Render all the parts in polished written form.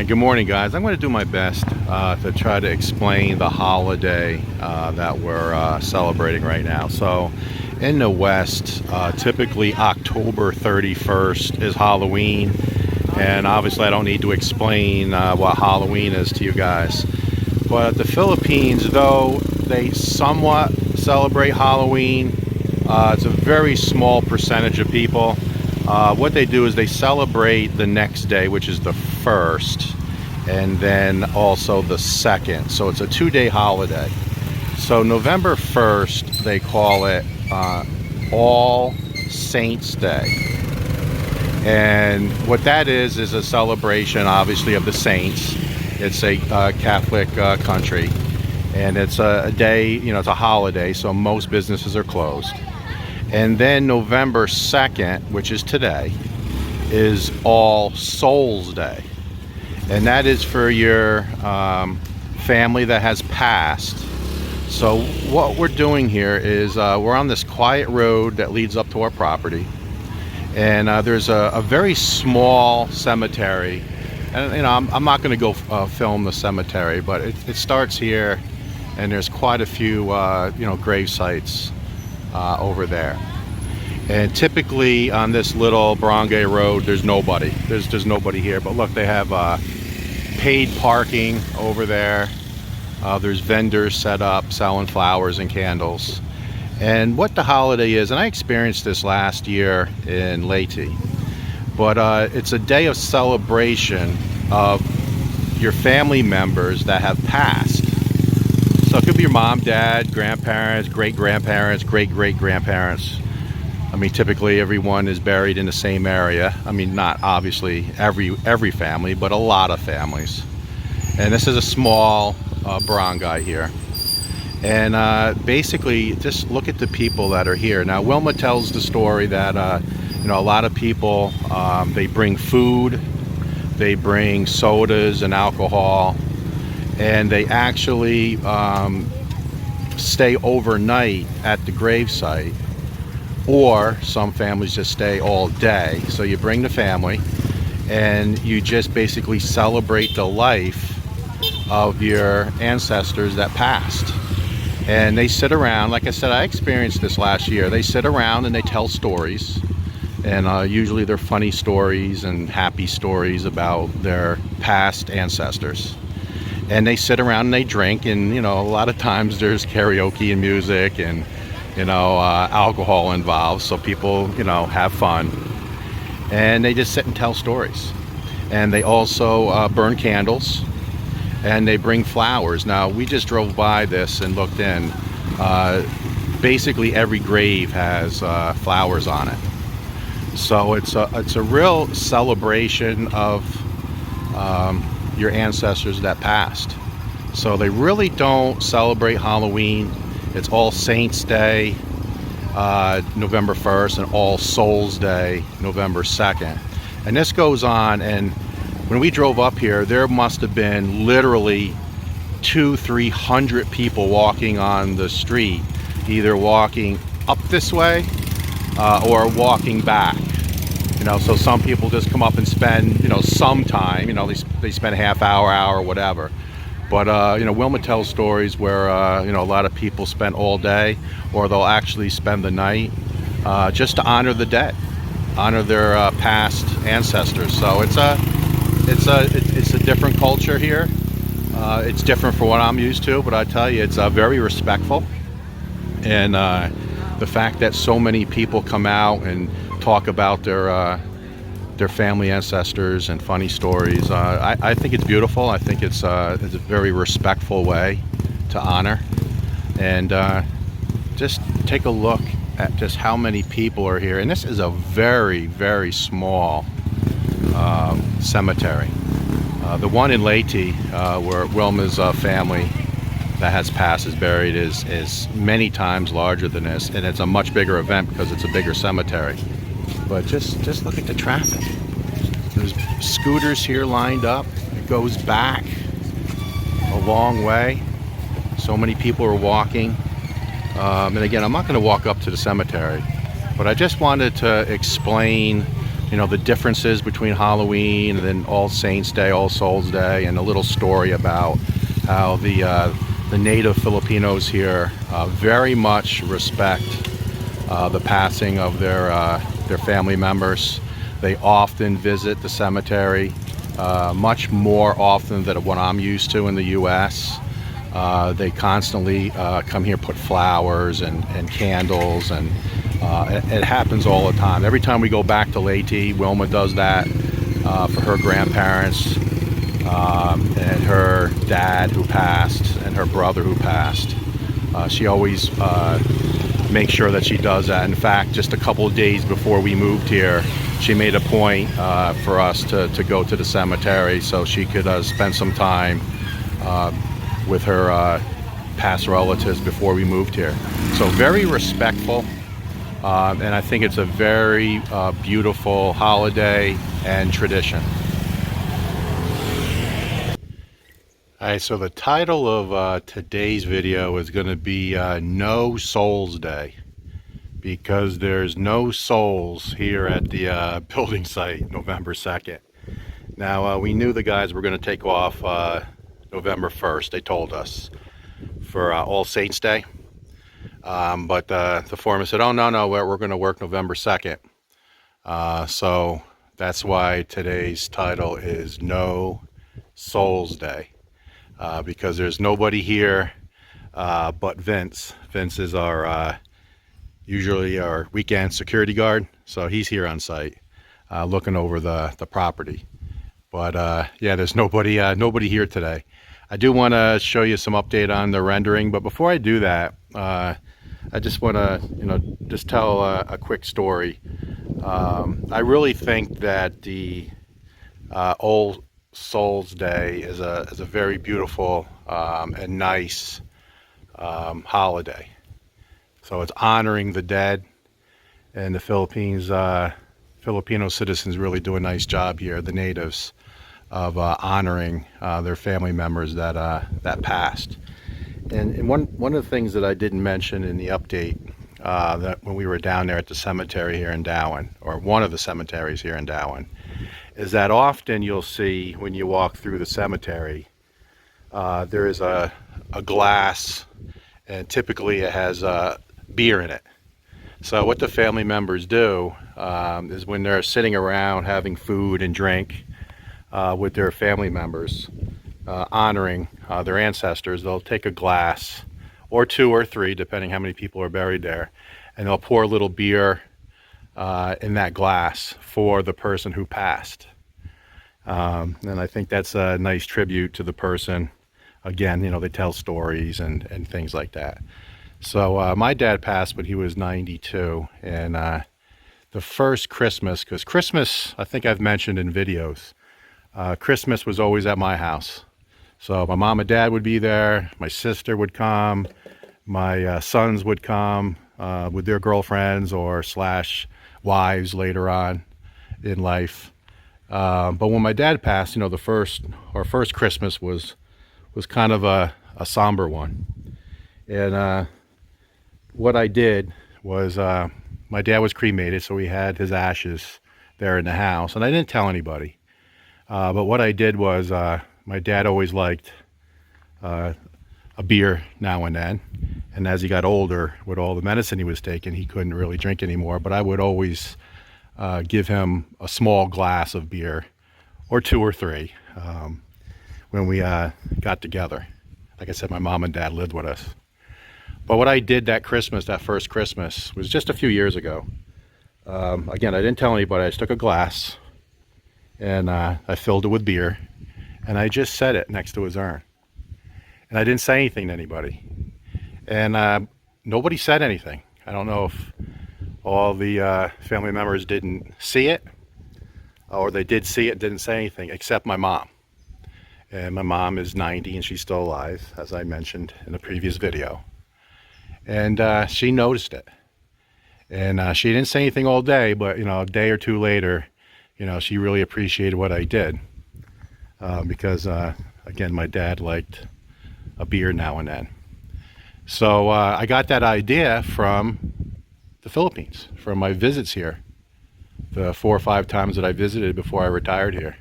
Good morning, guys. I'm going to do my best to try to explain the holiday that we're celebrating right now. So in the West, typically October 31st is Halloween, and obviously I don't need to explain what Halloween is to you guys. But the Philippines, though they somewhat celebrate Halloween, it's a very small percentage of people. What they do is they celebrate the next day, which is the 1st, and then also the 2nd. So it's a 2-day holiday. So November 1st, they call it All Saints Day. And what that is a celebration, obviously, of the saints. It's a Catholic country. And it's a day, it's a holiday, so most businesses are closed. And then November 2nd, which is today, is All Souls Day. And that is for your family that has passed. So what we're doing here is we're on this quiet road that leads up to our property. And there's a very small cemetery. And I'm not going to go film the cemetery, but it starts here, and there's quite a few grave sites over there. And typically on this little barangay road, there's nobody. There's nobody here. But look, they have paid parking over there. There's vendors set up selling flowers and candles. And what the holiday is, and I experienced this last year in Leyte, but it's a day of celebration of your family members that have passed. So it could be your mom, dad, grandparents, great-grandparents, great-great-grandparents. I mean, typically everyone is buried in the same area. I mean, not obviously every family, but a lot of families. And this is a small barangay here. And basically, just look at the people that are here. Now, Wilma tells the story that a lot of people, they bring food, they bring sodas and alcohol, and they actually stay overnight at the gravesite. Or some families just stay all day. So you bring the family and you just basically celebrate the life of your ancestors that passed. And they sit around, like I said, I experienced this last year. They sit around and they tell stories. And usually they're funny stories and happy stories about their past ancestors. And they sit around and they drink, and a lot of times there's karaoke and music and alcohol involved, so people, have fun. And they just sit and tell stories. And they also burn candles, and they bring flowers. Now, we just drove by this and looked in. Basically, every grave has flowers on it. So it's a real celebration of your ancestors that passed. So they really don't celebrate Halloween. It's All Saints Day, November 1st, and All Souls Day, November 2nd. And this goes on, and when we drove up here, there must have been literally 200-300 people walking on the street, either walking up this way or walking back. So some people just come up and spend, some time, they spend a half hour, whatever. But, Wilma tells stories where, a lot of people spend all day, or they'll actually spend the night just to honor the dead, honor their past ancestors. So it's a different culture here. It's different from what I'm used to, but I tell you, it's very respectful. And the fact that so many people come out and talk about their family ancestors and funny stories. I think it's beautiful. I think it's a very respectful way to honor. And just take a look at just how many people are here. And this is a very, very small cemetery. The one in Leyte, where Wilma's family that has passed is buried, is many times larger than this. And it's a much bigger event because it's a bigger cemetery. But just look at the traffic. There's scooters here lined up. It goes back a long way. So many people are walking. And again, I'm not going to walk up to the cemetery, but I just wanted to explain the differences between Halloween and then All Saints Day, All Souls Day, and a little story about how the native Filipinos here very much respect the passing of their family members. They often visit the cemetery, much more often than what I'm used to in the U.S. They constantly come here, put flowers and candles, and it happens all the time. Every time we go back to Leyte, Wilma does that for her grandparents and her dad who passed and her brother who passed. She always makes sure that she does that. In fact, just a couple of days before we moved here, she made a point for us to go to the cemetery so she could spend some time with her past relatives before we moved here. So very respectful, and I think it's a very beautiful holiday and tradition. Alright, so the title of today's video is going to be No Souls Day, because there's no souls here at the building site November 2nd. Now, we knew the guys were going to take off November 1st, they told us, for All Saints Day. But the foreman said, oh, no, we're going to work November 2nd. So that's why today's title is No Souls Day, because there's nobody here but Vince. Vince is usually our weekend security guard, so he's here on site looking over the property. But yeah, there's nobody here today. I do want to show you some update on the rendering, but before I do that, I just want to just tell a quick story. I really think that the All Souls Day is a very beautiful and nice holiday. So it's honoring the dead, and the Philippines, Filipino citizens really do a nice job here, the natives, of honoring their family members that passed. And one of the things that I didn't mention in the update, that when we were down there at the cemetery here in Darwin, or one of the cemeteries here in Darwin, is that often you'll see when you walk through the cemetery, there is a glass, and typically it has beer in it. So what the family members do is when they're sitting around having food and drink with their family members, honoring their ancestors, they'll take a glass or two or three, depending how many people are buried there, and they'll pour a little beer in that glass for the person who passed. And I think that's a nice tribute to the person. Again, they tell stories and things like that. So my dad passed when he was 92, and the first Christmas, because Christmas, I think I've mentioned in videos, Christmas was always at my house. So my mom and dad would be there, my sister would come, my sons would come with their girlfriends or / wives later on in life. But when my dad passed, our first Christmas was kind of a somber one. And what I did was, my dad was cremated, so we had his ashes there in the house, and I didn't tell anybody. But what I did was, my dad always liked a beer now and then, and as he got older, with all the medicine he was taking, he couldn't really drink anymore, but I would always give him a small glass of beer, or two or three, when we got together. Like I said, my mom and dad lived with us. But what I did that first Christmas, was just a few years ago. Again, I didn't tell anybody. I just took a glass and I filled it with beer, and I just set it next to his urn. And I didn't say anything to anybody. And nobody said anything. I don't know if all the family members didn't see it, or they did see it, didn't say anything, except my mom. And my mom is 90 and she's still alive, as I mentioned in the previous video. And she noticed it. And she didn't say anything all day, but a day or two later, she really appreciated what I did. Because again, my dad liked a beer now and then. So I got that idea from the Philippines, from my visits here the 4 or 5 times that I visited before I retired here.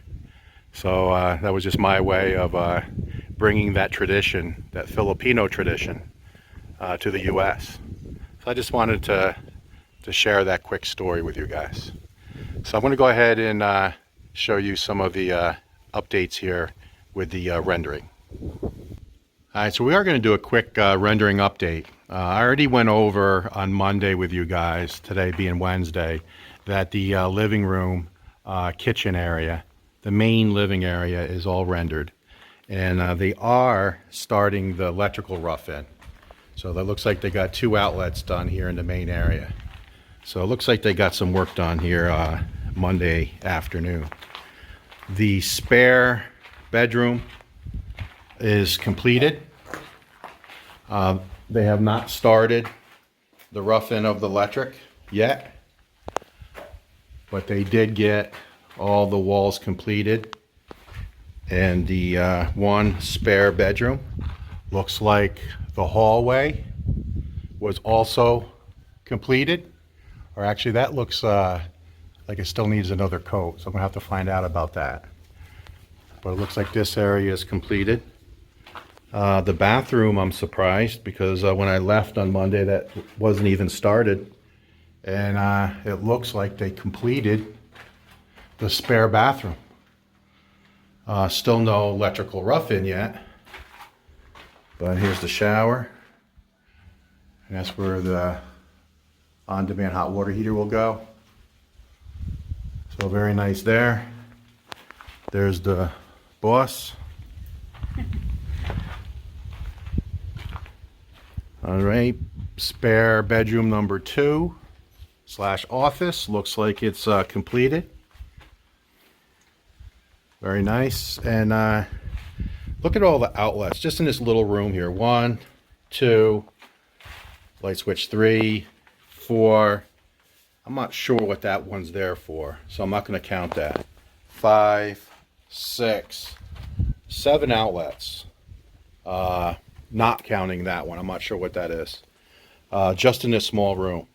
So that was just my way of bringing that tradition, that Filipino tradition, to the U.S. So I just wanted to share that quick story with you guys. So I'm going to go ahead and show you some of the updates here with the rendering. Alright, so we are going to do a quick rendering update. I already went over on Monday with you guys, today being Wednesday, that the living room, kitchen area, the main living area is all rendered. And they are starting the electrical rough in. So that looks like they got 2 outlets done here in the main area. So it looks like they got some work done here Monday afternoon. The spare bedroom is completed. They have not started the rough-in of the electric yet, but they did get all the walls completed. And the one spare bedroom, looks like the hallway was also completed. Or actually, that looks like it still needs another coat, so I'm gonna have to find out about that. But it looks like this area is completed. The bathroom, I'm surprised, because when I left on Monday, that wasn't even started. And it looks like they completed the spare bathroom. Still no electrical rough-in yet. But here's the shower. And that's where the on-demand hot water heater will go. So very nice there. There's the boss. All right, spare bedroom number 2 / office. Looks like it's completed. Very nice. And look at all the outlets just in this little room here. 1, 2, light switch 3, 4. I'm not sure what that one's there for, so I'm not going to count that. 5, 6, 7 outlets. Not counting that one. I'm not sure what that is. Just in this small room.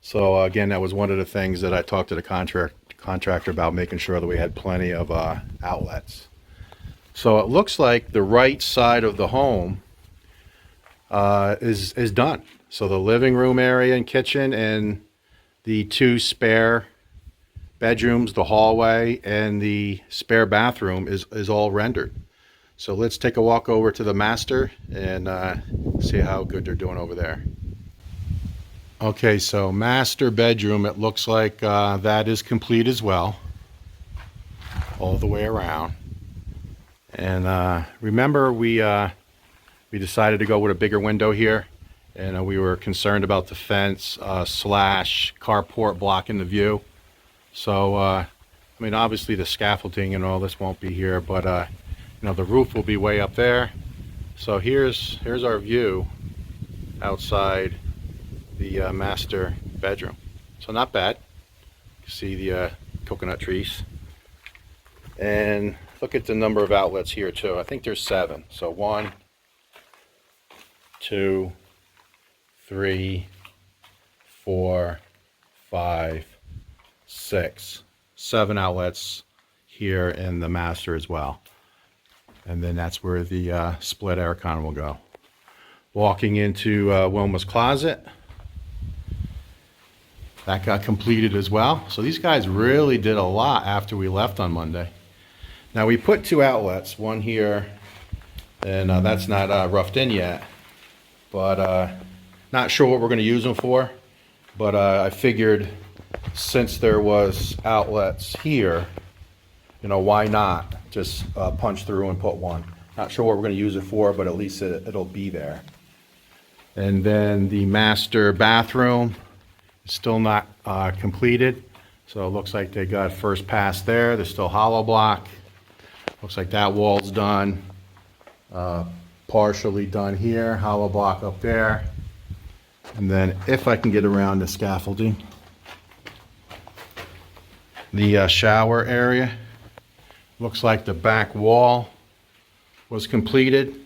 So again, that was one of the things that I talked to the contractor about, making sure that we had plenty of outlets. So it looks like the right side of the home is done. So the living room area and kitchen and the 2 spare bedrooms, the hallway, and the spare bathroom is all rendered. So let's take a walk over to the master and see how good they're doing over there. Okay, so master bedroom, it looks like that is complete as well, all the way around. And remember, we decided to go with a bigger window here, and we were concerned about the fence / carport blocking the view. So I mean, obviously the scaffolding and all this won't be here, but you know, the roof will be way up there. So here's our view outside the master bedroom. So not bad. You can see the coconut trees. And look at the number of outlets here too. I think there's 7. So 1, 2, 3, 4, 5, 6, 7 outlets here in the master as well. And then that's where the split aircon will go. Walking into Wilma's closet. That got completed as well. So these guys really did a lot after we left on Monday. Now we put 2 outlets, one here, and that's not roughed in yet. But not sure what we're going to use them for. But I figured since there was outlets here, you know, why not just punch through and put one. Not sure what we're going to use it for, but at least it'll be there. And then the master bathroom is still not completed. So it looks like they got first pass there. There's still hollow block. Looks like that wall's done. Partially done here. Hollow block up there. And then if I can get around the scaffolding, the shower area. Looks like the back wall was completed.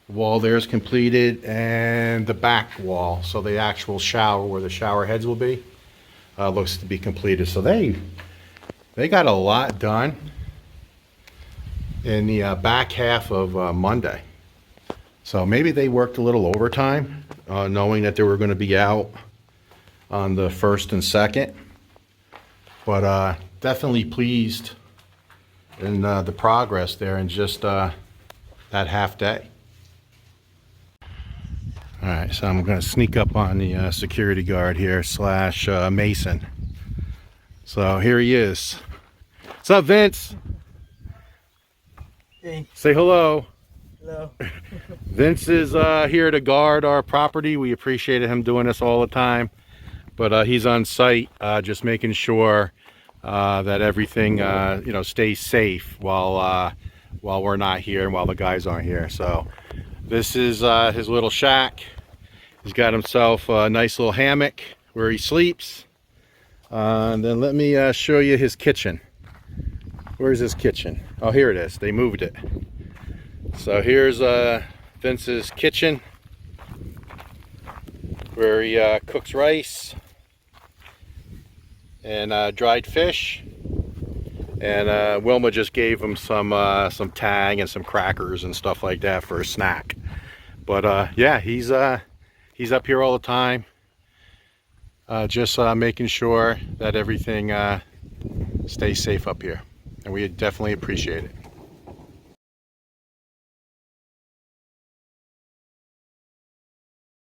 The wall there is completed, and the back wall, so the actual shower where the shower heads will be, looks to be completed. So they got a lot done in the back half of Monday. So maybe they worked a little overtime, knowing that they were going to be out on the 1st and 2nd. But definitely pleased in the progress there in just that half day. All right, so I'm going to sneak up on the security guard here slash Mason. So here he is. What's up, Vince? Hey. Say hello. Hello. Vince is here to guard our property. We appreciate him doing this all the time. But he's on site, just making sure that everything stays safe while we're not here and while the guys aren't here. So this is his little shack. He's got himself a nice little hammock where he sleeps. And then let me show you his kitchen. Where's his kitchen? Oh, here it is. They moved it. So here's Vince's kitchen where he cooks rice and dried fish. And Wilma just gave him some tang and some crackers and stuff like that for a snack. But yeah, he's up here all the time, just making sure that everything stays safe up here, and we definitely appreciate it.